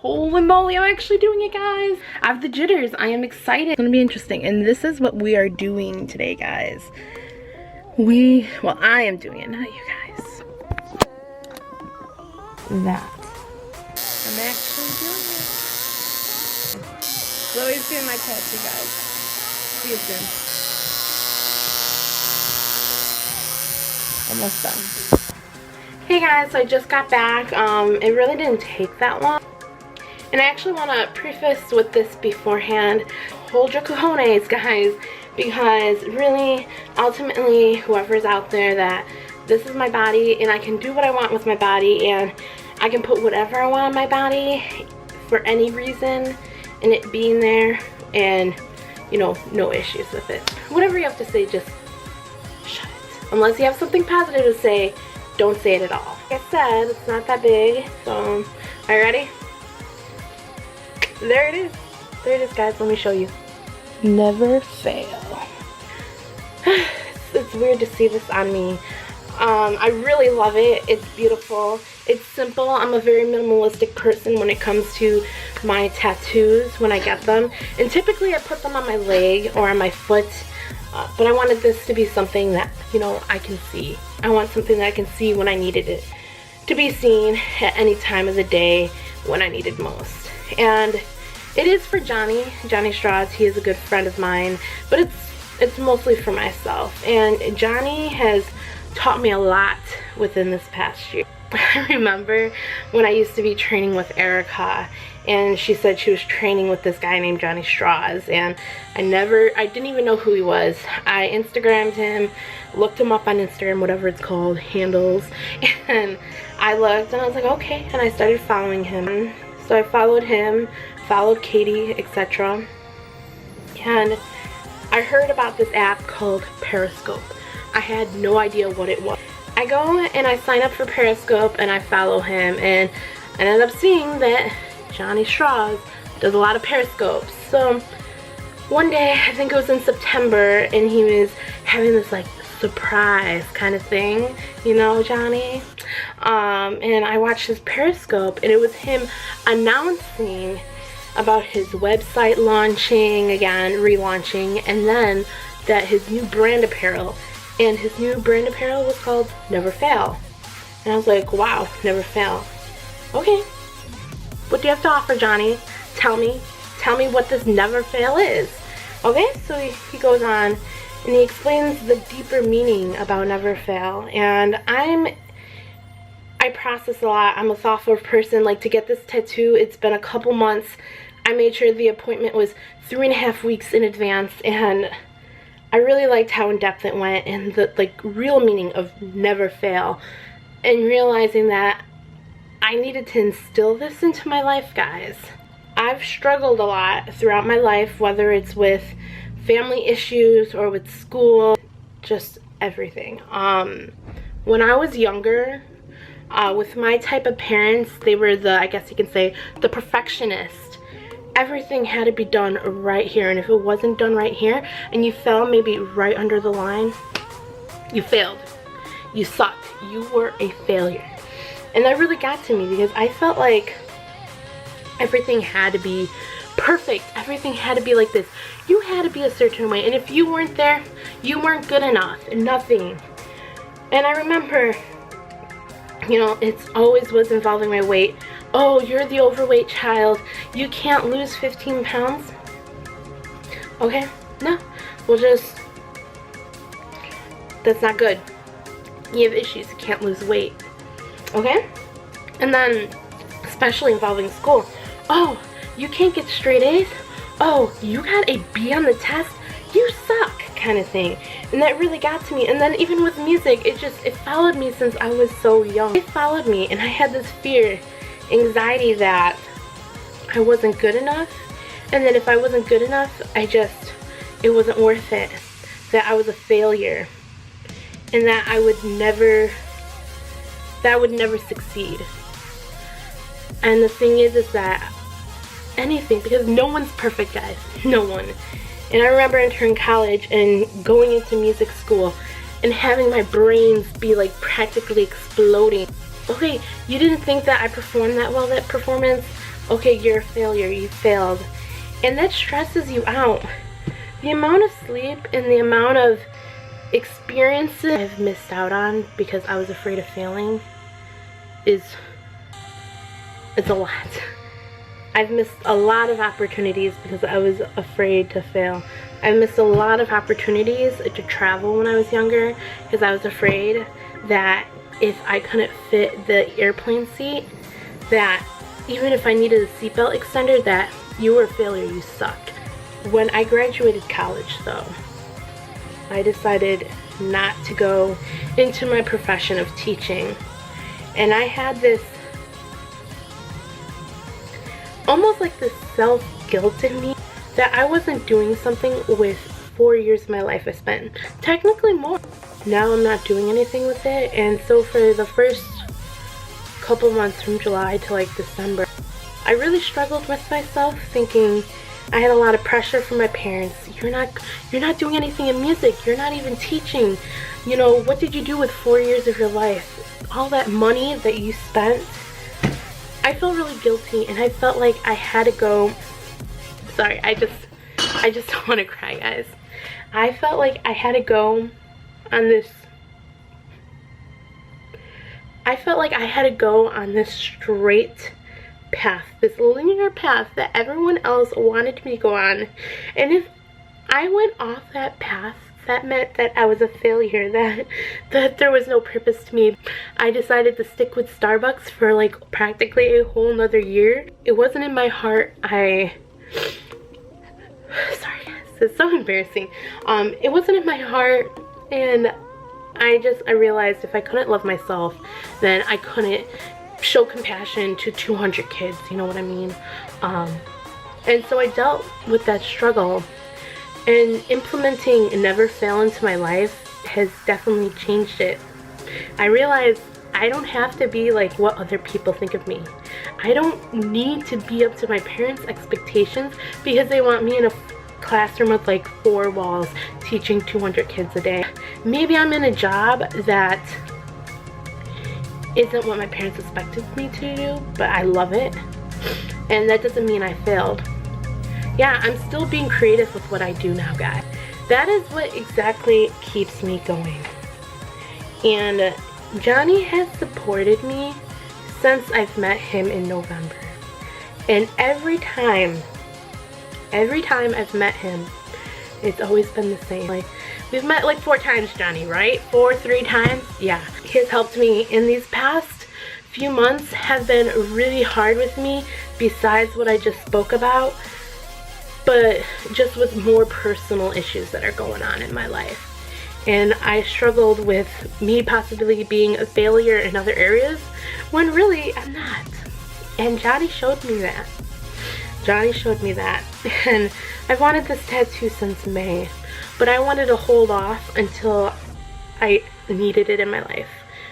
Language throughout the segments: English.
Holy moly, I'm actually doing it, guys. I have the jitters. I am excited. It's gonna be interesting. And this is what we are doing today, guys. Well, I am doing it, not you guys. That. I'm actually doing it. Chloe's doing my tattoo, guys. See you soon. Almost done. Hey guys, so I just got back. It really didn't take that long. And I actually want to preface with this beforehand. Hold your cojones, guys, because really, ultimately, whoever's out there, that this is my body and I can do what I want with my body and I can put whatever I want on my body for any reason and it being there and, you know, no issues with it. Whatever you have to say, just shut it. Unless you have something positive to say, don't say it at all. Like I said, it's not that big, so are you ready? There it is. There it is, guys. Let me show you. Never fail. It's weird to see this on me. I really love it. It's beautiful. It's simple. I'm a very minimalistic person when it comes to my tattoos when I get them. And typically I put them on my leg or on my foot. But I wanted this to be something that, you know, I can see. I want something that I can see when I needed it to be seen at any time of the day when I needed most. And it is for Jonny Straws. He is a good friend of mine, but it's mostly for myself. And Jonny has taught me a lot within this past year. I remember when I used to be training with Erica, and she said she was training with this guy named Jonny Straws, and I didn't even know who he was. I Instagrammed him, looked him up on Instagram, whatever it's called, handles, and I looked and I was like, okay, and I started following him. So I followed him, followed Katie, etc. And I heard about this app called Periscope. I had no idea what it was. I go and I sign up for Periscope and I follow him, and I ended up seeing that Jonny Straws does a lot of Periscopes. So one day, I think it was in September, and he was having this like surprise kind of thing, you know, Jonny. And I watched his Periscope, and it was him announcing about his website launching again, relaunching, and then that his new brand apparel, and his new brand apparel was called Never Fail. And I was like, wow, Never Fail. Okay, what do you have to offer, Jonny? Tell me what this Never Fail is. Okay, so he goes on and he explains the deeper meaning about Never Fail. And I process a lot. I'm a thoughtful person. Like, to get this tattoo, it's been a couple months. I made sure the appointment was 3.5 weeks in advance, and I really liked how in depth it went and the like real meaning of never fail, and realizing that I needed to instill this into my life, guys. I've struggled a lot throughout my life, whether it's with family issues or with school, just everything. When I was younger, with my type of parents, they were the, I guess you can say, the perfectionist. Everything had to be done right here, and if it wasn't done right here and you fell maybe right under the line, you failed. You sucked. You were a failure. And that really got to me because I felt like everything had to be perfect. Everything had to be like this. You had to be a certain way, and if you weren't there, you weren't good enough. Nothing. And I remember, you know, it's always was involving my weight. Oh, you're the overweight child. You can't lose 15 pounds. Okay, no. We'll just, that's not good. You have issues. You can't lose weight. Okay? And then, especially involving school. Oh, you can't get straight A's. Oh, you got a B on the test. You suck, kind of thing. And that really got to me. And then even with music, it followed me since I was so young. It followed me, and I had this fear, anxiety that I wasn't good enough, and that if I wasn't good enough, it wasn't worth it, that I was a failure, and that I would never succeed. And the thing is that anything, because no one's perfect, guys, no one. And I remember entering college and going into music school and having my brains be like practically exploding. Okay, you didn't think that I performed that well, that performance? okay, you're a failure, you failed. And that stresses you out. The amount of sleep and the amount of experiences I've missed out on because I was afraid of failing is a lot. I've missed a lot of opportunities because I was afraid to fail. I've missed a lot of opportunities to travel when I was younger because I was afraid that if I couldn't fit the airplane seat, that even if I needed a seatbelt extender, that you were a failure, you sucked. When I graduated college though, I decided not to go into my profession of teaching. And I had this, almost like this self-guilt in me that I wasn't doing something with 4 years of my life I spent. Technically more. Now I'm not doing anything with it, and so for the first couple months from July to like December, I really struggled with myself, thinking I had a lot of pressure from my parents. You're not doing anything in music. You're not even teaching. You know, what did you do with 4 years of your life? All that money that you spent. I felt really guilty, and I felt like I had to go. Sorry, I just don't want to cry, guys. I felt like I had to go on this. I felt like I had to go on this straight path, this linear path that everyone else wanted me to go on. And if I went off that path, that meant that I was a failure, that there was no purpose to me. I decided to stick with Starbucks for like practically a whole nother year. It wasn't in my heart. Sorry guys, it's so embarrassing. It wasn't in my heart, and I realized if I couldn't love myself, then I couldn't show compassion to 200 kids, you know what I mean? And so I dealt with that struggle, and implementing never fail into my life has definitely changed it. I realized I don't have to be like what other people think of me. I don't need to be up to my parents' expectations because they want me in a classroom with like 4 walls teaching 200 kids a day. Maybe I'm in a job that isn't what my parents expected me to do, but I love it, and that doesn't mean I failed. Yeah, I'm still being creative with what I do now, guys. That is what exactly keeps me going. And Jonny has supported me since I've met him in November. And every time I've met him, it's always been the same. Like, we've met like 4 times, Jonny, right? 3 times? Yeah. He has helped me, and these past few months have been really hard with me, besides what I just spoke about, but just with more personal issues that are going on in my life. And I struggled with me possibly being a failure in other areas when really I'm not. And Jonny showed me that. Jonny showed me that. And I've wanted this tattoo since May, but I wanted to hold off until I needed it in my life,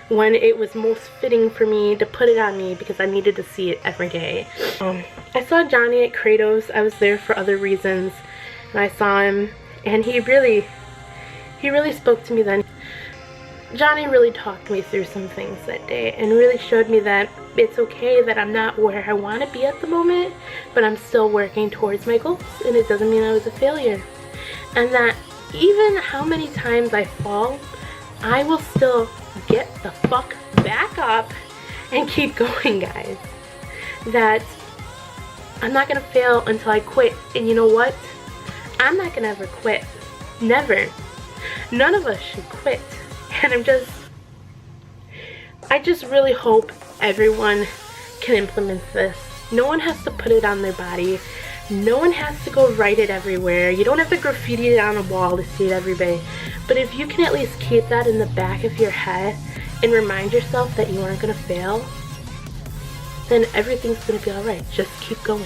when it was most fitting for me to put it on me, because I needed to see it every day. I saw Jonny at Kratos. I was there for other reasons, and I saw him, and he really spoke to me then. Jonny really talked me through some things that day and really showed me that it's okay that I'm not where I want to be at the moment, but I'm still working towards my goals, and it doesn't mean I was a failure. And that even how many times I fall, I will still get the fuck back up and keep going, guys. That I'm not gonna fail until I quit. And you know what? I'm not gonna ever quit. Never. None of us should quit. And I just really hope everyone can implement this. No one has to put it on their body. No one has to go write it everywhere. You don't have to graffiti it on a wall to see it every day. But if you can at least keep that in the back of your head and remind yourself that you aren't gonna fail, then everything's gonna be alright. Just keep going.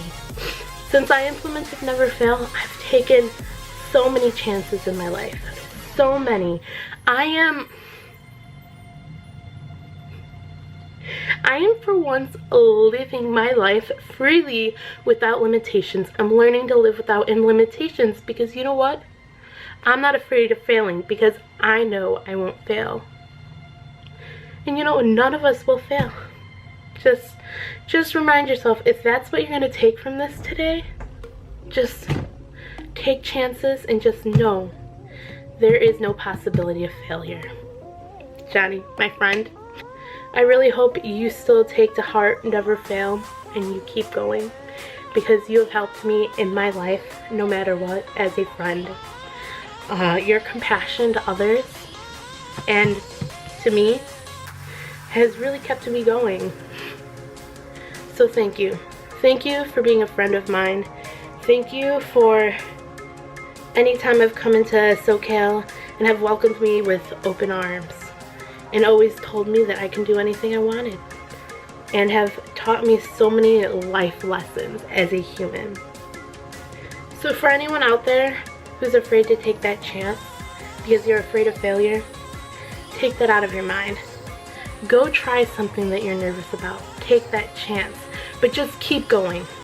Since I implemented Never Fail, I've taken so many chances in my life. So many. I am for once living my life freely without limitations. I'm learning to live without limitations, because you know what? I'm not afraid of failing because I know I won't fail. And you know, none of us will fail. Just remind yourself, if that's what you're going to take from this today, just take chances and just know there is no possibility of failure. Johnny, my friend, I really hope you still take to heart never fail and you keep going, because you have helped me in my life no matter what as a friend. Your compassion to others and to me has really kept me going. So thank you. Thank you for being a friend of mine. Thank you for any time I've come into SoCal and have welcomed me with open arms and always told me that I can do anything I wanted, and have taught me so many life lessons as a human. So for anyone out there who's afraid to take that chance because you're afraid of failure, take that out of your mind. Go try something that you're nervous about. Take that chance, but just keep going.